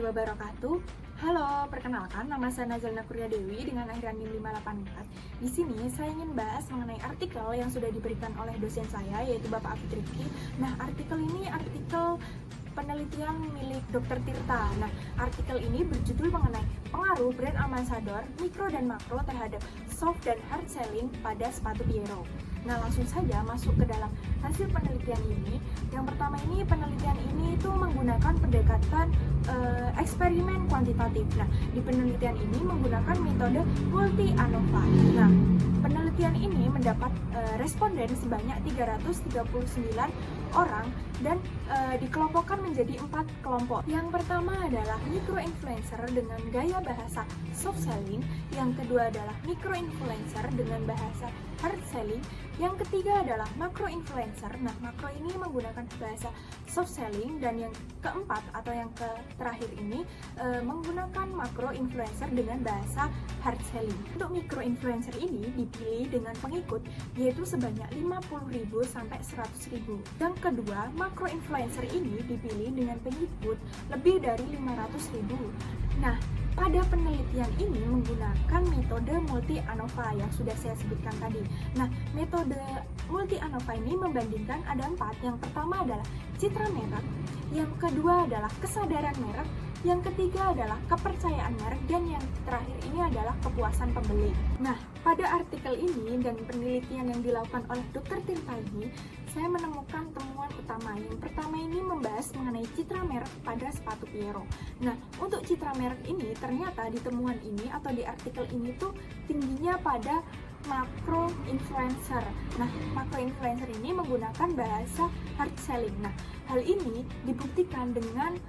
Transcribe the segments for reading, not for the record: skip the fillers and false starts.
wabarakatuh. Halo, perkenalkan nama saya Nazalna Kurnia Dewi dengan akhiran NIM 584. Di sini saya ingin bahas mengenai artikel yang sudah diberikan oleh dosen saya yaitu Bapak Afid Rifki. Nah, artikel ini artikel penelitian milik Dr. Tirta. Nah, artikel ini berjudul mengenai pengaruh brand ambassador mikro dan makro terhadap soft dan hard selling pada sepatu Piero. Nah, langsung saja masuk ke dalam hasil penelitian ini. Yang pertama ini, penelitian ini itu menggunakan pendekatan eksperimen kuantitatif. Nah, di penelitian ini menggunakan metode multi ANOVA. Nah, penelitian ini mendapat responden sebanyak 339 orang dan dikelompokkan menjadi 4 kelompok. Yang pertama adalah micro-influencer dengan gaya bahasa soft selling, yang kedua adalah micro-influencer dengan bahasa hard selling, yang ketiga adalah macro-influencer. Nah, makro ini menggunakan bahasa soft selling, dan yang keempat atau yang terakhir ini menggunakan macro-influencer dengan bahasa hard selling. Untuk micro-influencer ini dipilih dengan pengikut yaitu sebanyak 50.000 sampai 100.000. Yang kedua, macro-influencer ini dipilih dengan pengikut lebih dari 500.000. Nah, pada penelitian ini menggunakan metode multi ANOVA yang sudah saya sebutkan tadi. Nah, metode multi ANOVA ini membandingkan ada 4. Yang pertama adalah citra merek, yang kedua adalah kesadaran merek, yang ketiga adalah kepercayaan merek, dan yang terakhir ini adalah kepuasan pembeli. Nah, pada artikel ini dan penelitian yang dilakukan oleh Dr. Tirta ini, saya menemukan temuan utama. Yang pertama ini membahas mengenai citra merek pada sepatu Piero. Nah, untuk citra merek ini ternyata di temuan ini atau di artikel ini tuh tingginya pada macro influencer. Nah, macro influencer ini menggunakan bahasa hard selling. Nah, hal ini dibuktikan dengan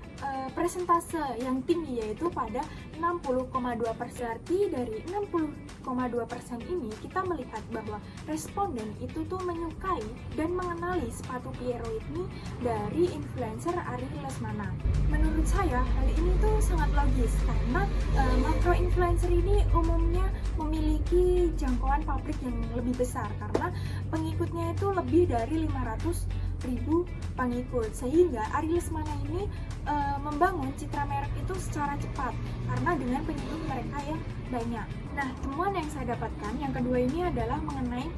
persentase yang tinggi yaitu pada 60,2%. Berarti dari 60,2% ini kita melihat bahwa responden itu tuh menyukai dan mengenali sepatu Piero ini dari influencer Ari Lesmana. Menurut saya hal ini tuh sangat logis karena macro influencer ini umumnya memiliki jangkauan publik yang lebih besar karena pengikutnya itu lebih dari 500.000 pengikut, sehingga Ari Lesmana ini membangun citra merek itu secara cepat karena dengan pengikut mereka yang banyak. Nah, temuan yang saya dapatkan yang kedua ini adalah mengenai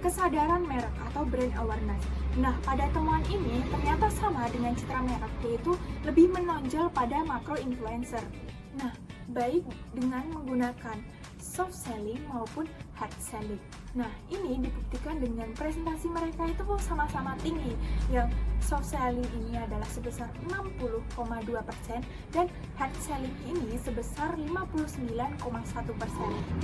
kesadaran merek atau brand awareness. Nah, pada temuan ini ternyata sama dengan citra merek, yaitu lebih menonjol pada macro influencer. Nah, baik dengan menggunakan soft selling maupun hard selling. Nah, ini dibuktikan dengan presentasi mereka itu sama-sama tinggi. Yang soft selling ini adalah sebesar 60,2% dan hard selling ini sebesar 59,1%.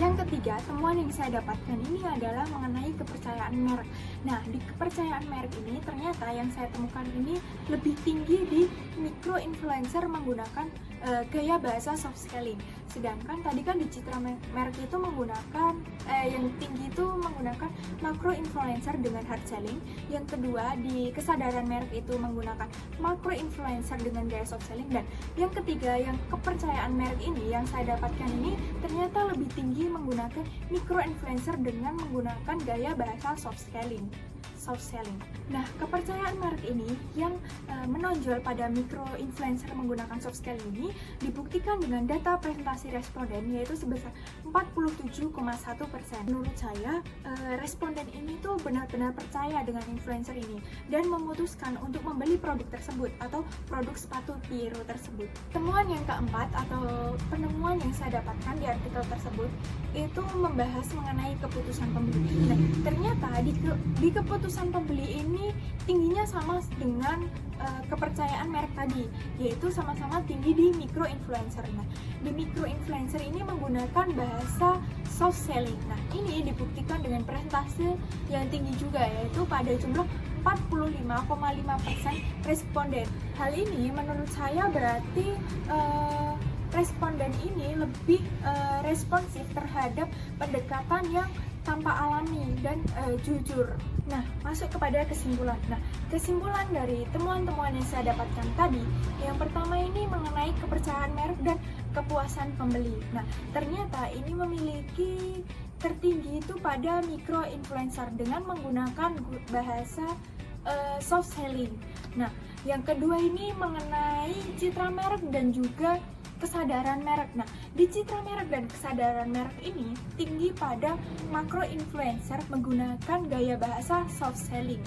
Yang ketiga, temuan yang saya dapatkan ini adalah mengenai kepercayaan merek. Nah, di kepercayaan merek ini ternyata yang saya temukan ini lebih tinggi di micro influencer menggunakan gaya bahasa soft selling. Sedangkan tadi kan di citra merek itu menggunakan yang tinggi itu menggunakan macro influencer dengan hard selling. Yang kedua di kesadaran merek itu menggunakan macro influencer dengan gaya soft selling, dan yang ketiga yang kepercayaan merek ini yang saya dapatkan ini ternyata lebih tinggi menggunakan micro influencer dengan menggunakan gaya bahasa soft selling. Nah, kepercayaan merek ini yang menonjol pada micro influencer menggunakan soft selling ini dibuktikan dengan data presentasi responden yaitu sebesar 47,1%. Menurut saya, responden ini tuh benar-benar percaya dengan influencer ini dan memutuskan untuk membeli produk tersebut atau produk sepatu Piero tersebut. Temuan yang keempat atau penemuan yang saya dapatkan di artikel tersebut itu membahas mengenai keputusan pembeli. Nah, ternyata di keputusan pembeli ini tingginya sama dengan kepercayaan merek tadi, yaitu sama-sama tinggi di micro influencer. Nah, di micro influencer ini menggunakan bahasa soft selling. Nah, ini dibuktikan dengan presentase yang tinggi juga, yaitu pada jumlah 45,5% responden. Hal ini menurut saya berarti responden ini lebih responsif terhadap pendekatan yang tanpa alami dan jujur. Nah, masuk kepada kesimpulan. Nah, kesimpulan dari temuan-temuan yang saya dapatkan tadi, yang pertama ini mengenai kepercayaan merek dan kepuasan pembeli. Nah, ternyata ini memiliki tertinggi itu pada micro influencer dengan menggunakan bahasa soft selling. Nah, yang kedua ini mengenai citra merek dan juga kesadaran merek. Nah, di citra merek dan kesadaran merek ini tinggi pada makro influencer menggunakan gaya bahasa soft selling.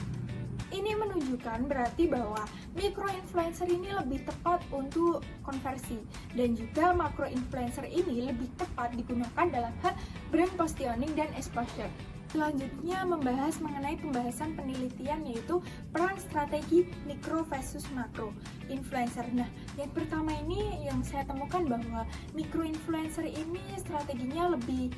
Ini menunjukkan berarti bahwa mikro influencer ini lebih tepat untuk konversi dan juga makro influencer ini lebih tepat digunakan dalam hal brand positioning dan exposure. Selanjutnya membahas mengenai pembahasan penelitian yaitu peran strategi mikro versus makro influencer. Nah, yang pertama ini yang saya temukan bahwa mikro influencer ini strateginya lebih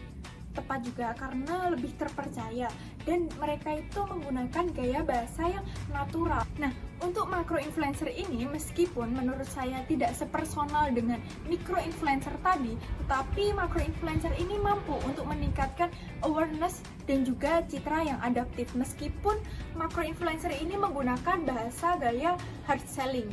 tepat juga karena lebih terpercaya dan mereka itu menggunakan gaya bahasa yang natural. Nah, untuk makro influencer ini meskipun menurut saya tidak sepersonal dengan mikro influencer tadi, tetapi makro influencer ini mampu untuk meningkatkan awareness dan juga citra yang adaptif meskipun makro influencer ini menggunakan bahasa gaya hard selling.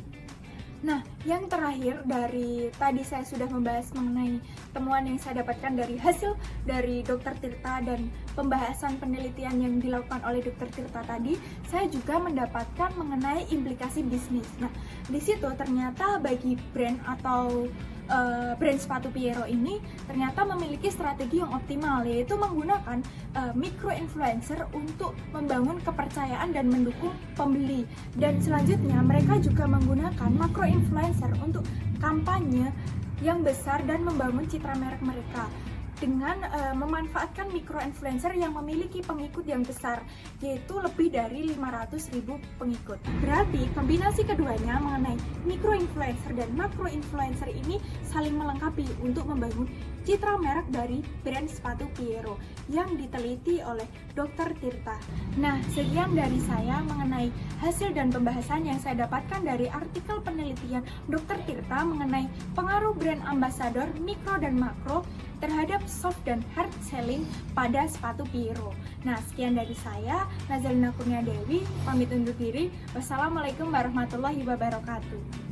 Nah, yang terakhir dari tadi saya sudah membahas mengenai temuan yang saya dapatkan dari hasil dari Dr. Tirta dan pembahasan penelitian yang dilakukan oleh Dr. Tirta tadi, saya juga mendapatkan mengenai implikasi bisnis. Nah, di situ ternyata bagi brand atau brand sepatu Piero ini ternyata memiliki strategi yang optimal, yaitu menggunakan micro influencer untuk membangun kepercayaan dan mendukung pembeli. Dan selanjutnya mereka juga menggunakan macro influencer untuk kampanye yang besar dan membangun citra merek mereka dengan memanfaatkan micro influencer yang memiliki pengikut yang besar, yaitu lebih dari 500.000 pengikut. Berarti kombinasi keduanya mengenai micro influencer dan macro influencer ini saling melengkapi untuk membangun citra merek dari brand sepatu Piero yang diteliti oleh Dr. Tirta. Nah, sekian dari saya mengenai hasil dan pembahasan yang saya dapatkan dari artikel penelitian Dr. Tirta mengenai pengaruh brand ambassador mikro dan makro terhadap soft dan hard selling pada sepatu Piero. Nah, sekian dari saya, Nazalina Kurnia Dewi, pamit undur diri. Wassalamualaikum warahmatullahi wabarakatuh.